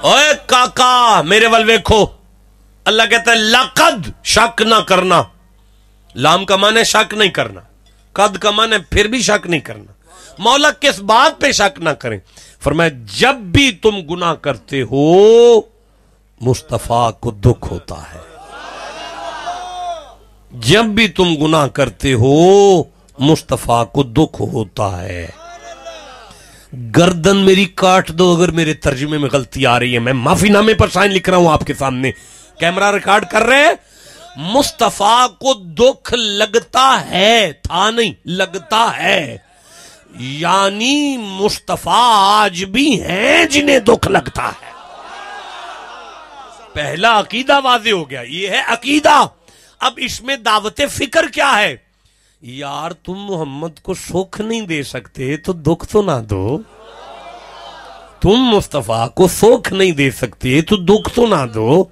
اوے کاکا میرے ول ویکھو، اللہ کہتا ہے لقد، شک نہ کرنا، لام کا معنی ہے شک نہیں کرنا، قد کا معنی ہے پھر بھی شک نہیں کرنا۔ مولا کس بات پہ شک نہ کریں؟ فرمایا جب بھی تم گناہ کرتے ہو مصطفیٰ کو دکھ ہوتا ہے، جب بھی تم گناہ کرتے ہو مصطفیٰ کو دکھ ہوتا ہے۔ گردن میری کاٹ دو اگر میرے ترجمے میں غلطی آ رہی ہے، میں معافی نامے پر سائن لکھ رہا ہوں آپ کے سامنے، کیمرہ ریکارڈ کر رہے ہیں۔ مصطفیٰ کو دکھ لگتا ہے، تھا نہیں، لگتا ہے، یعنی مصطفیٰ آج بھی ہیں جنہیں دکھ لگتا ہے۔ پہلا عقیدہ واضح ہو گیا، یہ ہے عقیدہ۔ اب اس میں دعوت فکر کیا ہے؟ یار تم محمد کو سکھ نہیں دے سکتے تو دکھ تو نہ دو، تم مصطفیٰ کو سکھ نہیں دے سکتے تو دکھ تو نہ دو۔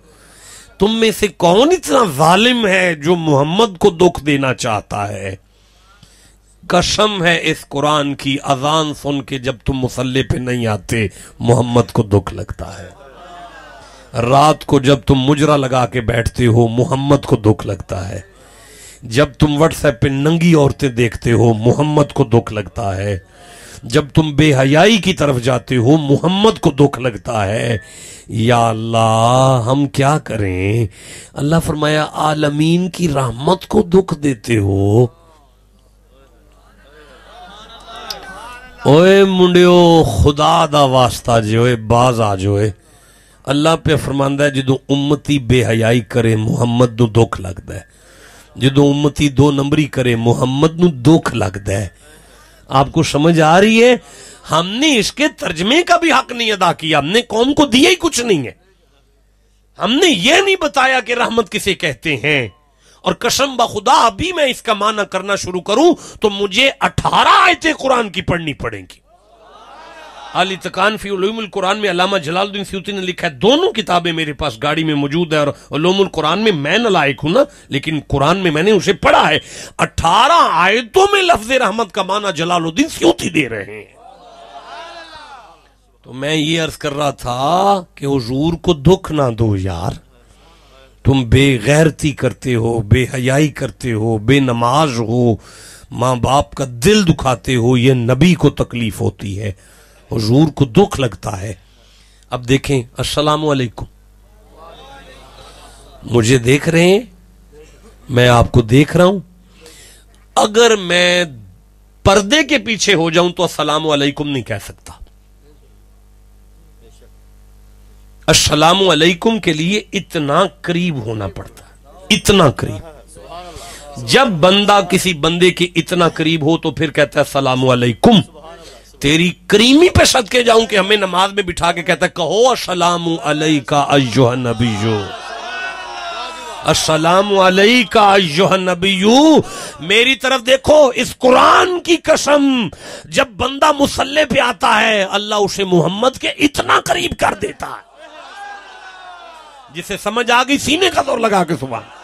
تم میں سے کون اتنا ظالم ہے جو محمد کو دکھ دینا چاہتا ہے؟ قسم ہے اس قرآن کی، اذان سن کے جب تم مصلی پہ نہیں آتے محمد کو دکھ لگتا ہے، رات کو جب تم مجرا لگا کے بیٹھتے ہو محمد کو دکھ لگتا ہے، جب تم واٹس ایپ پہ ننگی عورتیں دیکھتے ہو محمد کو دکھ لگتا ہے، جب تم بے حیائی کی طرف جاتے ہو محمد کو دکھ لگتا ہے۔ یا اللہ ہم کیا کریں؟ اللہ فرمایا عالمین کی رحمت کو دکھ دیتے ہو۔ اوے منڈیو خدا دا واسطہ جو ہے باز آ جو ہے، اللہ پہ فرماندہ ہے جدو امتی بے حیائی کرے محمد نو دکھ لگتا ہے، جدو امتی دو نمبری کرے محمد نو دکھ لگتا ہے۔ آپ کو سمجھ آ رہی ہے؟ ہم نے اس کے ترجمے کا بھی حق نہیں ادا کیا، ہم نے قوم کو دیا ہی کچھ نہیں ہے، ہم نے یہ نہیں بتایا کہ رحمت کسے کہتے ہیں۔ اور قسم بخدا ابھی میں اس کا معنی کرنا شروع کروں تو مجھے 18 آیتیں قرآن کی پڑھنی پڑیں گی۔ الاتقان فی علوم القرآن میں علامہ جلال الدین سیوطی نے لکھا ہے، دونوں کتابیں میرے پاس گاڑی میں موجود ہے، اور علوم القرآن میں میں نالائق ہوں نا، لیکن قرآن میں نے اسے پڑھا ہے۔ 18 آیتوں میں لفظ رحمت کا معنی جلال الدین سیوطی دے رہے ہیں۔ تو میں یہ عرض کر رہا تھا کہ حضور کو دکھ نہ دو یار، تم بے غیرتی کرتے ہو، بے حیائی کرتے ہو، بے نماز ہو، ماں باپ کا دل دکھاتے ہو، یہ نبی کو تکلیف ہوتی ہے، حضور کو دکھ لگتا ہے۔ اب دیکھیں، السلام علیکم، مجھے دیکھ رہے ہیں، میں آپ کو دیکھ رہا ہوں، اگر میں پردے کے پیچھے ہو جاؤں تو السلام علیکم نہیں کہہ سکتا۔ السلام علیکم کے لیے اتنا قریب ہونا پڑتا ہے، اتنا قریب۔ جب بندہ کسی بندے کے اتنا قریب ہو تو پھر کہتا ہے السلام علیکم۔ تیری کریمی پہ صدقے جاؤں کہ ہمیں نماز میں بٹھا کے کہتا ہے کہو السلام علیکہ ایھا النبی، السلام علیکہ ایھا النبی۔ میری طرف دیکھو، اس قرآن کی قسم، جب بندہ مصلی پہ آتا ہے اللہ اسے محمد کے اتنا قریب کر دیتا ہے، جسے سمجھ آ گئی سینے کا زور لگا کے سبحان۔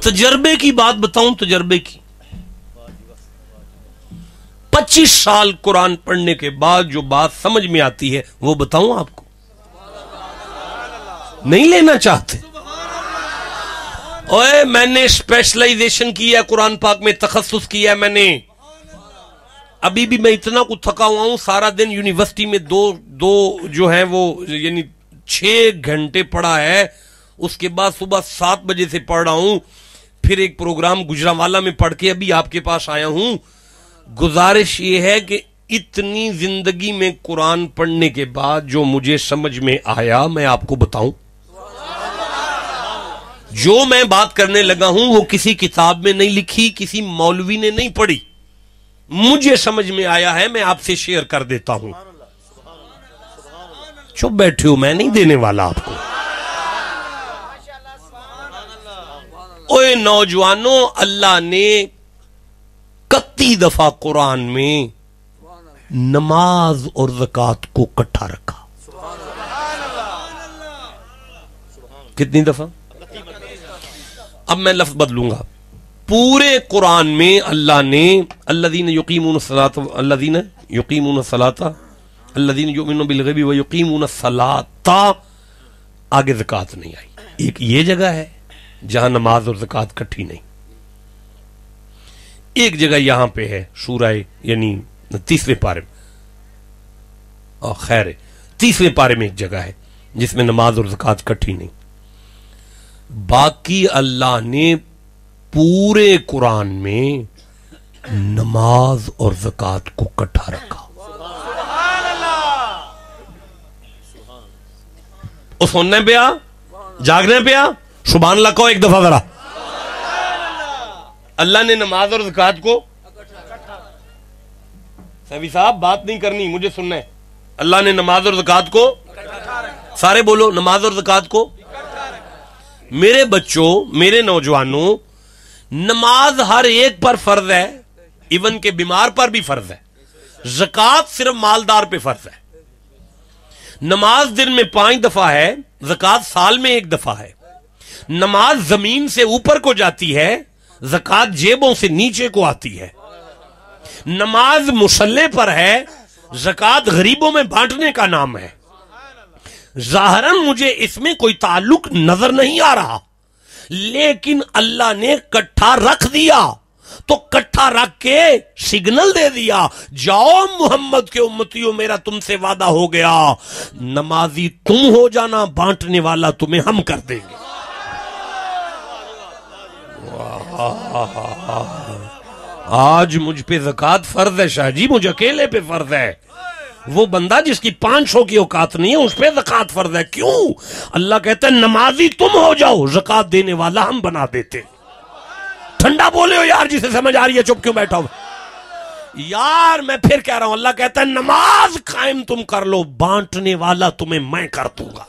تجربے کی بات بتاؤں، تجربے کی 25 سال قرآن پڑھنے کے بعد جو بات سمجھ میں آتی ہے وہ بتاؤں آپ کو؟ نہیں لینا چاہتے؟ اوے میں نے اسپیشلائزیشن کی ہے قرآن پاک میں، تخصص کیا ہے میں نے، ابھی بھی میں اتنا کو تھکا ہوا ہوں، سارا دن یونیورسٹی میں دو جو ہیں وہ یعنی 6 گھنٹے پڑھا ہے، اس کے بعد صبح 7 بجے سے پڑھ رہا ہوں، پھر ایک پروگرام گجرانوالہ میں پڑھ کے ابھی آپ کے پاس آیا ہوں۔ گزارش یہ ہے کہ اتنی زندگی میں قرآن پڑھنے کے بعد جو مجھے سمجھ میں آیا میں آپ کو بتاؤں، جو میں بات کرنے لگا ہوں وہ کسی کتاب میں نہیں لکھی، کسی مولوی نے نہیں پڑھی، مجھے سمجھ میں آیا ہے، میں آپ سے شیئر کر دیتا ہوں۔ چپ بیٹھے ہو، میں نہیں دینے والا آپ کو۔ اوے نوجوانوں، اللہ نے 31 دفعہ قرآن میں نماز اور زکات کو اکٹھا رکھا. کتنی دفعہ؟ اب میں لفظ بدلوں گا. پورے قرآن میں اللہ نے الذین یقیمون الصلاۃ الذین یقیمون الصلاۃ الذین یؤمنون بالغیب ویقیمون الصلاۃ، آگے زکات نہیں آئی. ایک یہ جگہ ہے جہاں نماز اور زکات کٹھی نہیں. ایک جگہ یہاں پہ ہے سورہ یعنی تیسرے پارے میں، خیر تیسرے پارے میں ایک جگہ ہے جس میں نماز اور زکات کٹھی نہیں. باقی اللہ نے پورے قرآن میں نماز اور زکات کو اکٹھا رکھا. وہ سننے پہ آ، جاگنے پہ آ، سبحان اللہ کہو ایک دفعہ ذرا. اللہ نے نماز اور زکات کو، سبھی صاحب بات نہیں کرنی، مجھے سننا ہے. اللہ نے نماز اور زکات کو، سارے بولو نماز اور زکات کو. میرے بچوں، میرے نوجوانوں، نماز ہر ایک پر فرض ہے، ایون کہ بیمار پر بھی فرض ہے. زکات صرف مالدار پہ فرض ہے. نماز دن میں 5 دفعہ ہے، زکات سال میں 1 دفعہ ہے. نماز زمین سے اوپر کو جاتی ہے، زکات جیبوں سے نیچے کو آتی ہے. نماز مصلے پر ہے، زکات غریبوں میں بانٹنے کا نام ہے. ظاہراً مجھے اس میں کوئی تعلق نظر نہیں آ رہا، لیکن اللہ نے کٹھا رکھ دیا تو کٹھا رکھ کے سگنل دے دیا، جاؤ محمد کے امتیوں، میرا تم سے وعدہ ہو گیا، نمازی تم ہو جانا، بانٹنے والا تمہیں ہم کر دیں گے. آج مجھ پہ زکات فرض ہے شاہ جی، مجھ اکیلے پہ فرض ہے. وہ بندہ جس کی 500 کی اوقات نہیں ہے اس پہ زکات فرض ہے. کیوں؟ اللہ کہتا ہے نمازی تم ہو جاؤ، زکات دینے والا ہم بنا دیتے. ٹھنڈا بولے ہو یار، جسے سمجھ آ رہی ہے چپ کیوں بیٹھا ہو یار؟ میں پھر کہہ رہا ہوں، اللہ کہتا ہے نماز قائم تم کر لو، بانٹنے والا تمہیں میں کر دوں گا.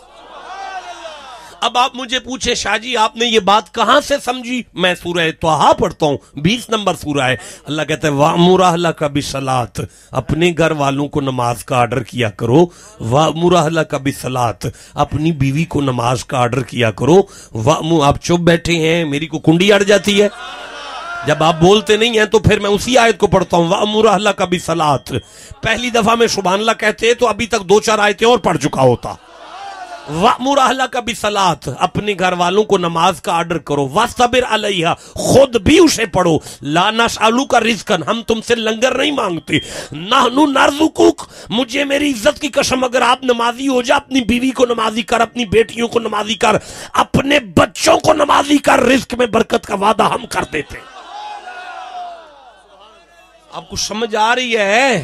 اب آپ مجھے پوچھے شاہ جی آپ نے یہ بات کہاں سے سمجھی؟ میں سورہ طٰہٰ پڑھتا ہوں، 20 نمبر سورہ ہے. اللہ کہتا ہے وَأْمُرْ أَهْلَكَ بِالصَّلَاةِ، اپنے گھر والوں کو نماز کا آرڈر کیا کرو. وَأْمُرْ أَهْلَكَ بِالصَّلَاةِ، اپنی بیوی کو نماز کا آرڈر کیا کرو. آپ چپ بیٹھے ہیں، میری کو کنڈی اڑ جاتی ہے جب آپ بولتے نہیں ہیں، تو پھر میں اسی آیت کو پڑھتا ہوں وَأْمُرْ أَهْلَكَ بِالصَّلَاةِ. پہلی دفعہ میں سبحان اللہ کہتے تو ابھی تک 2-4 آیتیں اور پڑھ چکا ہوتا. وَأْمُرْ أَهْلَكَ بِالصَّلَاةِ، اپنے گھر والوں کو نماز کا آرڈر کرو. وَاصْطَبِرْ عَلَيْهَا، خود بھی اسے پڑھو. لَا نَسْأَلُكَ رِزْقًا، ہم تم سے لنگر نہیں مانگتے. نَحْنُ نَرْزُقُكَ، مجھے میری عزت کی قسم اگر آپ نمازی ہو جا، اپنی بیوی کو نمازی کر، اپنی بیٹیوں کو نمازی کر، اپنے بچوں کو نمازی کر، رزق میں برکت کا وعدہ ہم کر دیتے. آپ کو سمجھ آ رہی ہے؟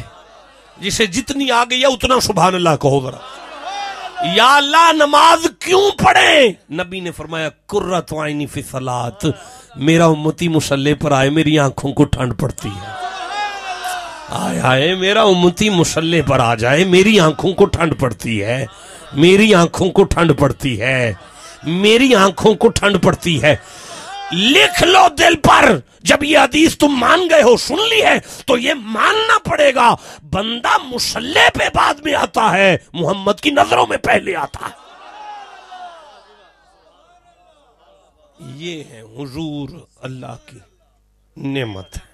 جسے جتنی آ گئی ہے اتنا سبحان اللہ کہو ذرا. یا اللہ نماز کیوں پڑھیں؟ نبی نے فرمایا قرۃ عینی فی الصلاۃ، میرا امتی مصلی پر آئے میری آنکھوں کو ٹھنڈ پڑتی ہے. آئے آئے میرا امتی مصلی پر آ جائے میری آنکھوں کو ٹھنڈ پڑتی ہے، میری آنکھوں کو ٹھنڈ پڑتی ہے، میری آنکھوں کو ٹھنڈ پڑتی ہے. لکھ لو دل پر، جب یہ حدیث تم مان گئے ہو، سن لی ہے، تو یہ ماننا پڑے گا بندہ مصلی پہ بعد میں آتا ہے، محمد کی نظروں میں پہلے آتا ہے. یہ ہے حضور اللہ کی نعمت ہے.